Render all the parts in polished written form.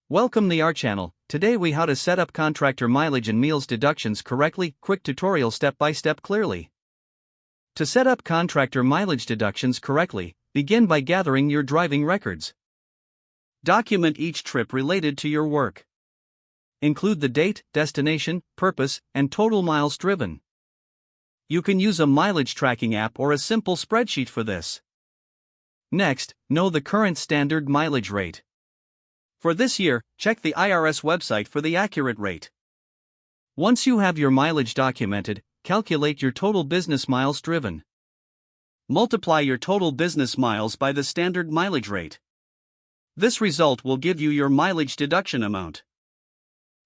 Welcome to our channel. Today we how to set up contractor mileage and meals deductions correctly. Quick tutorial step by step clearly. To set up contractor mileage deductions correctly, begin by gathering your driving records. Document each trip related to your work. Include the date, destination, purpose, and total miles driven. You can use a mileage tracking app or a simple spreadsheet for this. Next, know the current standard mileage rate. For this year, check the IRS website for the accurate rate. Once you have your mileage documented, calculate your total business miles driven. Multiply your total business miles by the standard mileage rate. This result will give you your mileage deduction amount.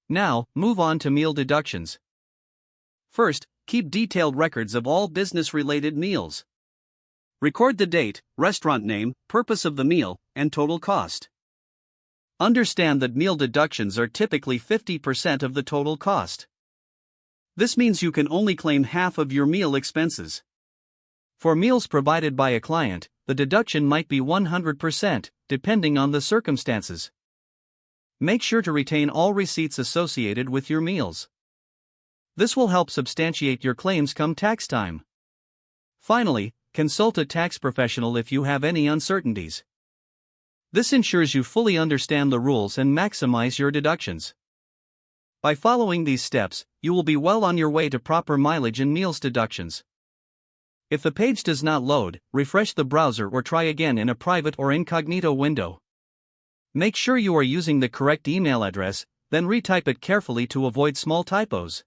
Now, move on to meal deductions. First, keep detailed records of all business-related meals. Record the date, restaurant name, purpose of the meal, and total cost. Understand that meal deductions are typically 50% of the total cost. This means you can only claim half of your meal expenses. For meals provided by a client, the deduction might be 100%, depending on the circumstances. Make sure to retain all receipts associated with your meals. This will help substantiate your claims come tax time. Finally, consult a tax professional if you have any uncertainties. This ensures you fully understand the rules and maximize your deductions. By following these steps, you will be well on your way to proper mileage and meals deductions. If the page does not load, refresh the browser or try again in a private or incognito window. Make sure you are using the correct email address, then retype it carefully to avoid small typos.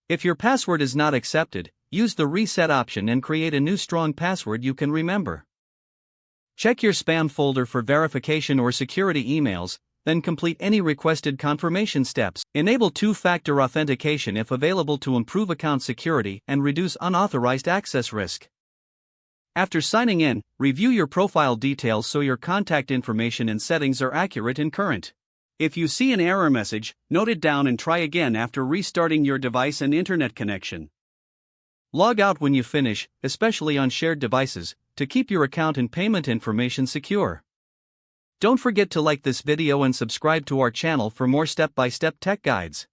If your password is not accepted, use the reset option and create a new strong password you can remember. Check your spam folder for verification or security emails, then complete any requested confirmation steps. Enable two-factor authentication if available to improve account security and reduce unauthorized access risk. After signing in, review your profile details so your contact information and settings are accurate and current. If you see an error message, note it down and try again after restarting your device and internet connection. Log out when you finish, especially on shared devices, to keep your account and payment information secure. Don't forget to like this video and subscribe to our channel for more step-by-step tech guides.